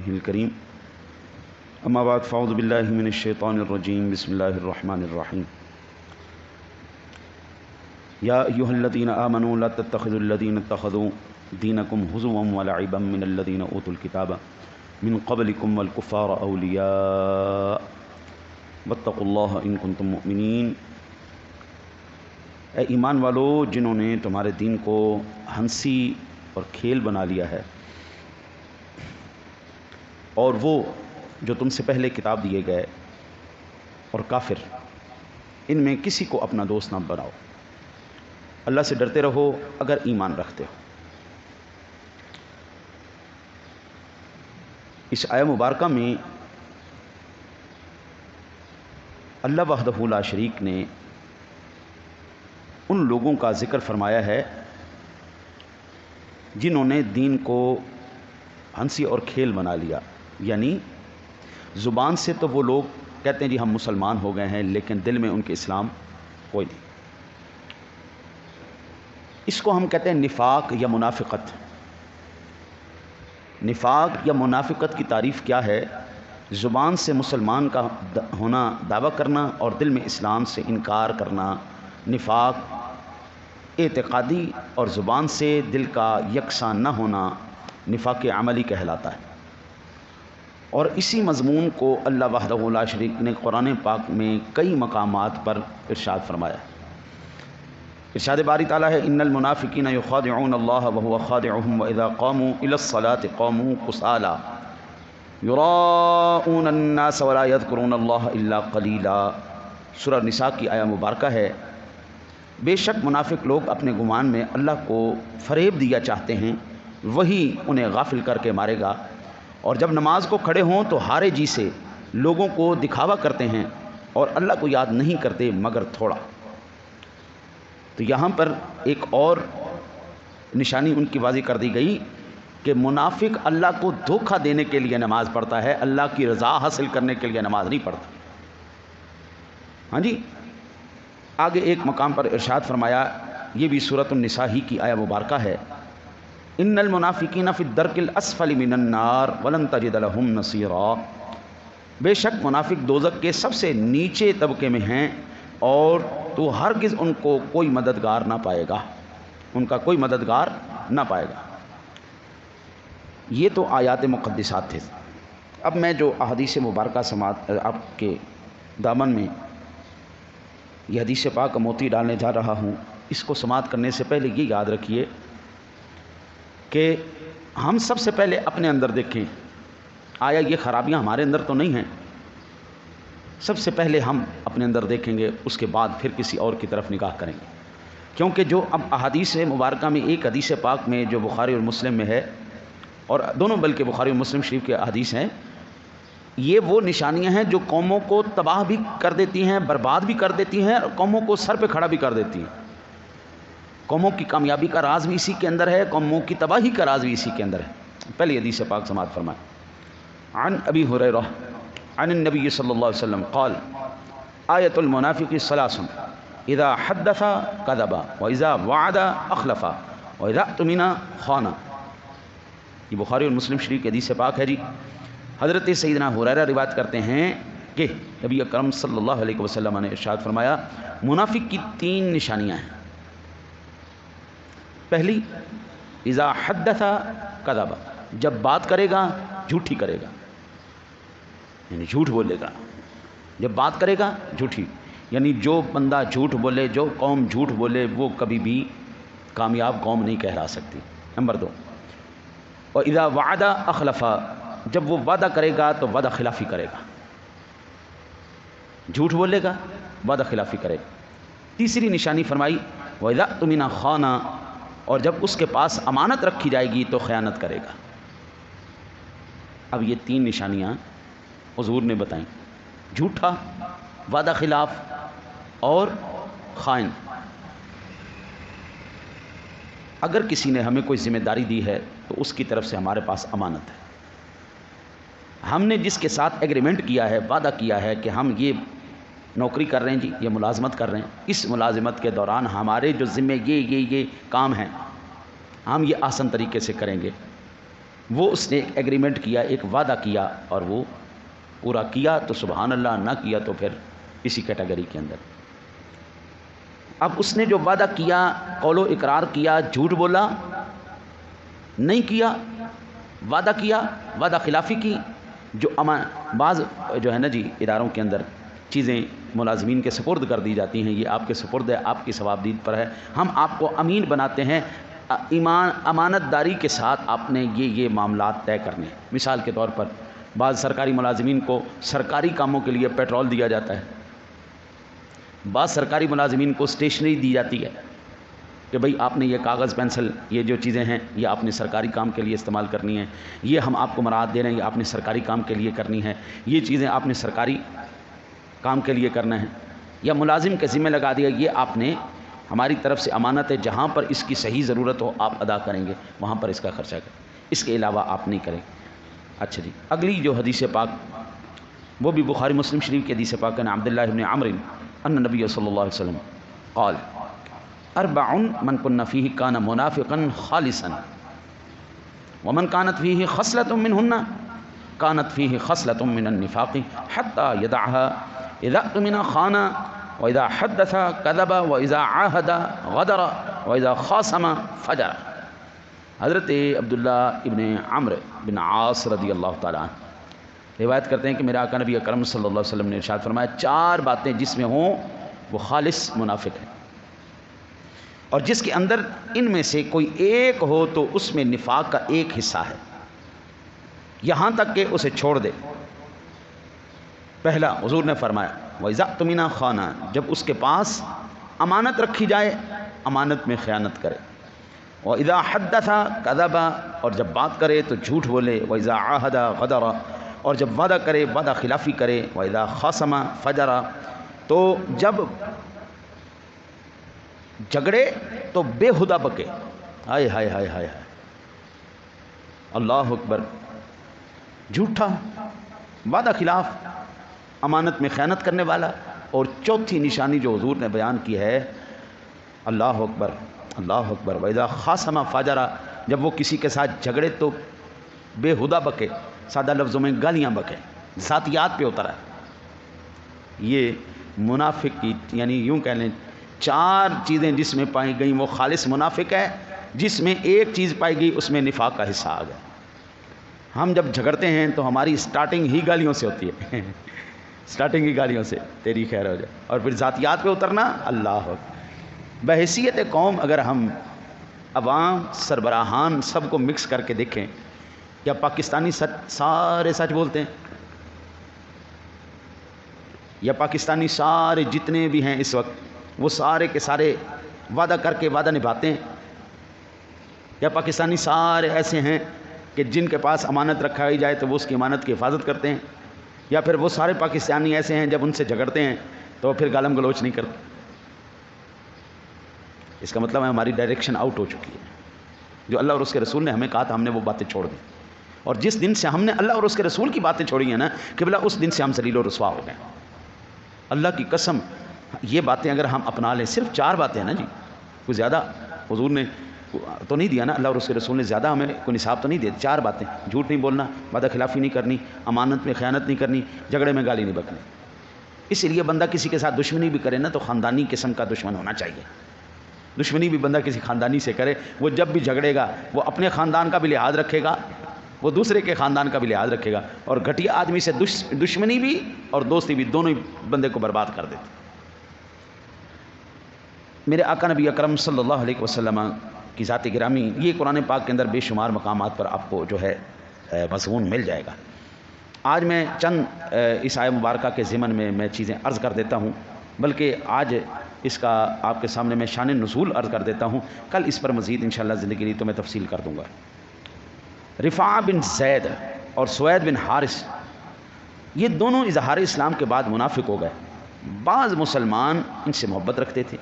وجهه الكريم أما بعد فأعوذ بالله من الشيطان الرجيم بسم الله الرحمن الرحيم يا أيها الذين آمنوا لا تتخذوا الذين اتخذوا دينكم هزوا ولعبا من الذين أوتوا الكتاب من قبلكم والكفار أولياء واتقوا الله إن كنتم مؤمنين۔ اے ایمان والو، جنہوں نے تمہارے دین کو ہنسی اور کھیل بنا لیا ہے، اور وہ جو تم سے پہلے کتاب دیے گئے اور کافر، ان میں کسی کو اپنا دوست نہ بناؤ۔ اللہ سے ڈرتے رہو اگر ایمان رکھتے ہو۔ اس آیہ مبارکہ میں اللہ وحدہ لا شریک نے ان لوگوں کا ذکر فرمایا ہے جنہوں نے دین کو ہنسی اور کھیل بنا لیا، یعنی زبان سے تو وہ لوگ کہتے ہیں جی ہم مسلمان ہو گئے ہیں، لیکن دل میں ان کے اسلام کوئی نہیں۔ اس کو ہم کہتے ہیں نفاق یا منافقت۔ نفاق یا منافقت کی تعریف کیا ہے؟ زبان سے مسلمان کا ہونا دعویٰ کرنا اور دل میں اسلام سے انکار کرنا۔ نفاق اعتقادی اور زبان سے دل کا یکساں نہ ہونا نفاق عملی کہلاتا ہے۔ اور اسی مضمون کو اللہ وحدہ لا شریک نے قرآن پاک میں کئی مقامات پر ارشاد فرمایا ہے۔ ارشاد باری تعالیٰ ہے ان المنافقین یخادعون اللہ وهو خادعهم واذا قاموا الى الصلاة قاموا کسالى یراؤون الناس ولا یذکرون اللہ الا قلیلا۔ سورہ نساء کی آیہ مبارکہ ہے، بے شک منافق لوگ اپنے گمان میں اللہ کو فریب دیا چاہتے ہیں، وہی انہیں غافل کر کے مارے گا، اور جب نماز کو کھڑے ہوں تو ہارے جی سے لوگوں کو دکھاوا کرتے ہیں اور اللہ کو یاد نہیں کرتے مگر تھوڑا۔ تو یہاں پر ایک اور نشانی ان کی واضح کر دی گئی کہ منافق اللہ کو دھوکہ دینے کے لیے نماز پڑھتا ہے، اللہ کی رضا حاصل کرنے کے لیے نماز نہیں پڑھتا۔ ہاں جی، آگے ایک مقام پر ارشاد فرمایا، یہ بھی سورۃ النساء ہی کی آیہ مبارکہ ہے، ان المنافقین فی الدرک الاسفل من النار ولن تجد لهم نصیرا۔ بے شک منافق دوزخ کے سب سے نیچے طبقے میں ہیں اور تو ہرگز ان کو کوئی مددگار نہ پائے گا، ان کا کوئی مددگار نہ پائے گا۔ یہ تو آیات مقدسات تھے۔ اب میں جو احادیث مبارکہ سماعت آپ کے دامن میں یہ حدیث پاک کا موتی ڈالنے جا رہا ہوں، اس کو سماعت کرنے سے پہلے یہ یاد رکھیے کہ ہم سب سے پہلے اپنے اندر دیکھیں، آیا یہ خرابیاں ہمارے اندر تو نہیں ہیں؟ سب سے پہلے ہم اپنے اندر دیکھیں گے، اس کے بعد پھر کسی اور کی طرف نگاہ کریں گے، کیونکہ جو اب احادیث مبارکہ میں ایک حدیث پاک میں جو بخاری اور مسلم میں ہے، اور دونوں بلکہ بخاری اور مسلم شریف کے احادیث ہیں، یہ وہ نشانیاں ہیں جو قوموں کو تباہ بھی کر دیتی ہیں، برباد بھی کر دیتی ہیں، اور قوموں کو سر پہ کھڑا بھی کر دیتی ہیں۔ قوموں کی کامیابی کا راز بھی اسی کے اندر ہے، قوموں کی تباہی کا راز بھی اسی کے اندر ہے۔ پہلی حدیث پاک سماعت فرمائیں، عن ابی ہریرہ عن النبی صلی اللہ علیہ وسلم قال آیت المنافق ثلاث اذا حدث کذب واذا وعد اخلف واذا اؤتمن خان۔ یہ بخاری اور مسلم شریف کی حدیث پاک ہے جی۔ حضرت سیدنا ہریرہ روایت کرتے ہیں کہ نبی اکرم صلی اللہ علیہ وسلم نے ارشاد فرمایا، منافق کی تین نشانیاں ہیں۔ پہلی، اذا حدث کذب، جب بات کرے گا جھوٹی کرے گا، یعنی جھوٹ بولے گا۔ جب بات کرے گا جھوٹی، یعنی جو بندہ جھوٹ بولے، جو قوم جھوٹ بولے، وہ کبھی بھی کامیاب قوم نہیں کہلا سکتی۔ نمبر دو، اور اذا وعد اخلف، جب وہ وعدہ کرے گا تو وعدہ خلافی کرے گا، جھوٹ بولے گا، وعدہ خلافی کرے گا۔ تیسری نشانی فرمائی، واذا اؤتمن خان، اور جب اس کے پاس امانت رکھی جائے گی تو خیانت کرے گا۔ اب یہ تین نشانیاں حضور نے بتائیں، جھوٹا، وعدہ خلاف اور خائن۔ اگر کسی نے ہمیں کوئی ذمہ داری دی ہے تو اس کی طرف سے ہمارے پاس امانت ہے۔ ہم نے جس کے ساتھ ایگریمنٹ کیا ہے، وعدہ کیا ہے کہ ہم یہ نوکری کر رہے ہیں جی، یہ ملازمت کر رہے ہیں، اس ملازمت کے دوران ہمارے جو ذمے یہ کام ہیں، ہم یہ آسن طریقے سے کریں گے، وہ اس نے ایک ایگریمنٹ کیا، ایک وعدہ کیا اور وہ پورا کیا تو سبحان اللہ، نہ کیا تو پھر اسی کیٹیگری کے اندر۔ اب اس نے جو وعدہ کیا، قول و اقرار کیا، جھوٹ بولا نہیں کیا، وعدہ کیا، وعدہ خلافی کی، جو بعض جو ہے نا جی اداروں کے اندر چیزیں ملازمین کے سپرد کر دی جاتی ہیں، یہ آپ کے سپرد ہے، آپ کی ثوابدید پر ہے، ہم آپ کو امین بناتے ہیں، امانت داری کے ساتھ آپ نے یہ معاملات طے کرنے ہیں۔ مثال کے طور پر بعض سرکاری ملازمین کو سرکاری کاموں کے لیے پیٹرول دیا جاتا ہے، بعض سرکاری ملازمین کو اسٹیشنری دی جاتی ہے کہ بھئی آپ نے یہ کاغذ پینسل یہ جو چیزیں ہیں یہ آپ نے سرکاری کام کے لیے استعمال کرنی ہیں، یہ ہم آپ کو مراعات دے رہے ہیں، یہ آپ نے سرکاری کام کے لیے کرنی ہے، یہ چیزیں آپ نے سرکاری کام کے لیے کرنا ہے، یا ملازم کے ذمہ لگا دیا یہ آپ نے ہماری طرف سے امانت ہے، جہاں پر اس کی صحیح ضرورت ہو آپ ادا کریں گے، وہاں پر اس کا خرچہ کریں، اس کے علاوہ آپ نہیں کریں۔ اچھا جی، اگلی جو حدیث پاک وہ بھی بخاری مسلم شریف کی حدیث پاک ہے، عبداللہ بن عمرو ان نبی صلی اللہ علیہ وسلم قال اربع من كن فيه كان منافقا خالصا ومن كانت فيه خصلة منهن كانت فيه خصلة من النفاق حتى يدعها اذا اؤتمن خان واذا حدث كذب واذا عاهد غدر واذا خاصم فجر۔ حضرت عبداللہ ابن عمرو بن عاص رضی اللہ تعالیٰ عنہ روایت کرتے ہیں کہ میرے آقا نبی اکرم صلی اللہ علیہ وسلم نے ارشاد فرمایا، چار باتیں جس میں ہوں وہ خالص منافق ہے، اور جس کے اندر ان میں سے کوئی ایک ہو تو اس میں نفاق کا ایک حصہ ہے، یہاں تک کہ اسے چھوڑ دے۔ پہلا حضور نے فرمایا وَإِذَا اؤْتُمِنَ خَانَ، جب اس کے پاس امانت رکھی جائے امانت میں خیانت کرے، وَإِذَا حَدَّثَ كَذَبَ، اور جب بات کرے تو جھوٹ بولے، وَإِذَا عَاهَدَ غَدَرَ، اور جب وعدہ کرے وعدہ خلافی کرے، وَإِذَا خَاصَمَ فَجَرَ، تو جب جھگڑے تو بے ہدہ بکے۔ ہائے ہائے ہائے ہائے ہائے، اللہ اکبر، جھوٹا، وعدہ خلاف، امانت میں خیانت کرنے والا۔ اور چوتھی نشانی جو حضور نے بیان کی ہے، اللہ اکبر اللہ اکبر، وَإِذَا خَاصَمَ فَجَرَ، جب وہ کسی کے ساتھ جھگڑے تو بے ہدہ بکے، سادہ لفظوں میں گالیاں بکے، ذاتیات پہ اترا ہے۔ یہ منافق کی یعنی یوں کہہ لیں چار چیزیں جس میں پائی گئیں وہ خالص منافق ہے، جس میں ایک چیز پائی گئی اس میں نفاق کا حصہ آ گیا۔ ہم جب جھگڑتے ہیں تو ہماری سٹارٹنگ ہی گالیوں سے ہوتی ہے سٹارٹنگ ہی گالیوں سے، تیری خیر ہو جائے، اور پھر ذاتیات پہ اترنا، اللہ بحیثیت قوم اگر ہم عوام سربراہان سب کو مکس کر کے دیکھیں، کیا پاکستانی سارے سچ بولتے ہیں؟ یا پاکستانی سارے جتنے بھی ہیں اس وقت وہ سارے کے سارے وعدہ کر کے وعدہ نبھاتے ہیں؟ یا پاکستانی سارے ایسے ہیں کہ جن کے پاس امانت رکھائی جائے تو وہ اس کی امانت کی حفاظت کرتے ہیں؟ یا پھر وہ سارے پاکستانی ایسے ہیں جب ان سے جھگڑتے ہیں تو پھر گالم گلوچ نہیں کرتے؟ اس کا مطلب ہے ہماری ڈائریکشن آؤٹ ہو چکی ہے۔ جو اللہ اور اس کے رسول نے ہمیں کہا تھا ہم نے وہ باتیں چھوڑ دیں، اور جس دن سے ہم نے اللہ اور اس کے رسول کی باتیں چھوڑی ہیں نا کہ بلا اس دن سے ہم ذلیل و رسوا ہو گئے۔ اللہ کی قسم یہ باتیں اگر ہم اپنا لیں، صرف چار باتیں ہیں نا جی، کوئی زیادہ حضور نے تو نہیں دیا نا، اللہ اور اس کے رسول نے زیادہ ہمیں کوئی نصاب تو نہیں دیا، چار باتیں: جھوٹ نہیں بولنا، وعدہ خلافی نہیں کرنی، امانت میں خیانت نہیں کرنی، جھگڑے میں گالی نہیں بکنی۔ اس لیے بندہ کسی کے ساتھ دشمنی بھی کرے نا تو خاندانی قسم کا دشمن ہونا چاہیے۔ دشمنی بھی بندہ کسی خاندانی سے کرے، وہ جب بھی جھگڑے گا وہ اپنے خاندان کا بھی لحاظ رکھے گا، وہ دوسرے کے خاندان کا بھی لحاظ رکھے گا، اور گھٹیا آدمی سے دشمنی بھی اور دوستی بھی دونوں ہی بندے کو برباد کر دیتے۔ میرے آقا نبی اکرم صلی اللہ علیہ وسلم کی ذات گرامی، یہ قرآن پاک کے اندر بے شمار مقامات پر آپ کو جو ہے مضمون مل جائے گا۔ آج میں چند اس آیہ مبارکہ کے ضمن میں چیزیں عرض کر دیتا ہوں، بلکہ آج اس کا آپ کے سامنے میں شان نزول عرض کر دیتا ہوں، کل اس پر مزید انشاءاللہ زندگی لی تو میں تفصیل کر دوں گا۔ رفاع بن زید اور سوید بن حارث یہ دونوں اظہار اسلام کے بعد منافق ہو گئے۔ بعض مسلمان ان سے محبت رکھتے تھے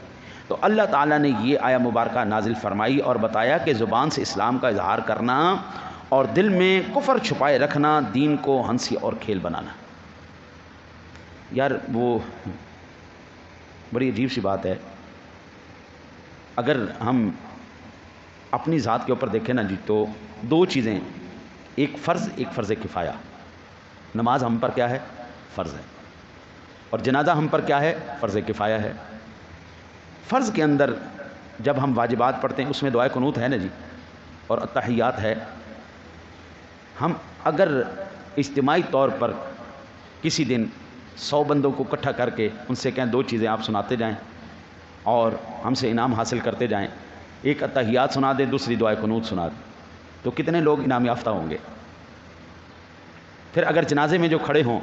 تو اللہ تعالیٰ نے یہ آیہ مبارکہ نازل فرمائی اور بتایا کہ زبان سے اسلام کا اظہار کرنا اور دل میں کفر چھپائے رکھنا دین کو ہنسی اور کھیل بنانا۔ یار وہ بڑی عجیب سی بات ہے، اگر ہم اپنی ذات کے اوپر دیکھیں نا جی تو دو چیزیں ایک فرض کفایہ. نماز ہم پر کیا ہے؟ فرض ہے. اور جنازہ ہم پر کیا ہے؟ فرض کفایہ ہے. فرض کے اندر جب ہم واجبات پڑھتے ہیں اس میں دعائے قنوت ہے نا جی، اور التحیات ہے. ہم اگر اجتماعی طور پر کسی دن 100 بندوں کو اکٹھا کر کے ان سے کہیں 2 چیزیں آپ سناتے جائیں اور ہم سے انعام حاصل کرتے جائیں، ایک التحیات سنا دیں، دوسری دعائے قنوت سنا دیں، تو کتنے لوگ انعام یافتہ ہوں گے؟ پھر اگر جنازے میں جو کھڑے ہوں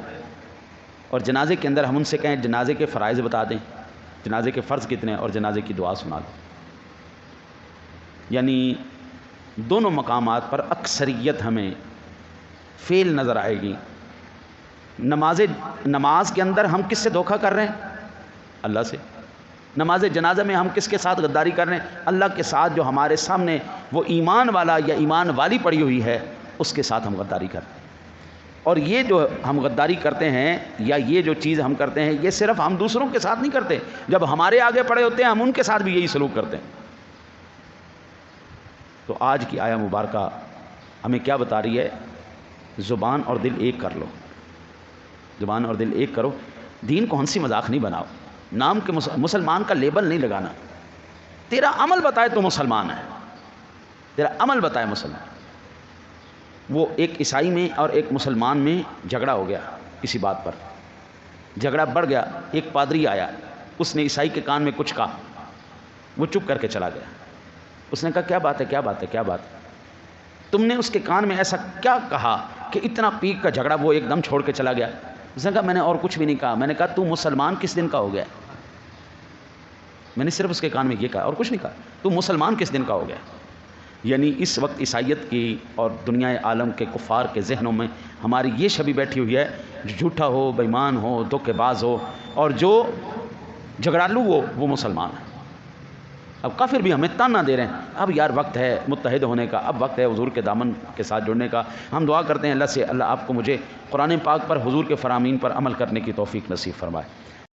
اور جنازے کے اندر ہم ان سے کہیں جنازے کے فرائض بتا دیں، جنازے کے فرض کتنے اور جنازے کی دعا سنا دیں، یعنی دونوں مقامات پر اکثریت ہمیں فیل نظر آئے گی. نماز کے اندر ہم کس سے دھوکہ کر رہے ہیں؟ اللہ سے. نماز جنازہ میں ہم کس کے ساتھ غداری کر رہے ہیں؟ اللہ کے ساتھ. جو ہمارے سامنے وہ ایمان والا یا ایمان والی پڑی ہوئی ہے اس کے ساتھ ہم غداری کرتے ہیں. اور یہ جو ہم غداری کرتے ہیں یا یہ جو چیز ہم کرتے ہیں، یہ صرف ہم دوسروں کے ساتھ نہیں کرتے، جب ہمارے آگے پڑے ہوتے ہیں ہم ان کے ساتھ بھی یہی سلوک کرتے ہیں. تو آج کی آیہ مبارکہ ہمیں کیا بتا رہی ہے؟ زبان اور دل ایک کر لو. زبان اور دل ایک کرو. دین کو ہنسی مذاق نہیں بناؤ. نام کے مسلمان کا لیبل نہیں لگانا. تیرا عمل بتائے تو مسلمان ہے، تیرا عمل بتائے مسلمان. وہ ایک عیسائی میں اور ایک مسلمان میں جھگڑا ہو گیا کسی بات پر، جھگڑا بڑھ گیا. ایک پادری آیا، اس نے عیسائی کے کان میں کچھ کہا، وہ چپ کر کے چلا گیا. اس نے کہا کیا بات ہے، کیا بات ہے، کیا بات ہے؟ تم نے اس کے کان میں ایسا کیا کہا کہ اتنا پیک کا جھگڑا وہ ایک دم چھوڑ کے چلا گیا؟ اس نے کہا میں نے اور کچھ بھی نہیں کہا. میں نے کہا تو مسلمان کس دن کا ہو گیا؟ میں نے صرف اس کے کان میں یہ کہا اور کچھ نہیں کہا. تو مسلمان کس دن کا ہو گیا؟ یعنی اس وقت عیسائیت کی اور دنیا عالم کے کفار کے ذہنوں میں ہماری یہ شبیہ بیٹھی ہوئی ہے، جو جھوٹا ہو، بے ایمان ہو، دھوکے باز ہو اور جو جھگڑالو ہو وہ مسلمان ہے. اب کافر بھی ہمیں تانا دے رہے ہیں، اب یار وقت ہے متحد ہونے کا، اب وقت ہے حضور کے دامن کے ساتھ جڑنے کا. ہم دعا کرتے ہیں اللہ سے، اللہ آپ کو مجھے قرآن پاک پر، حضور کے فرامین پر عمل کرنے کی توفیق نصیب فرمائے.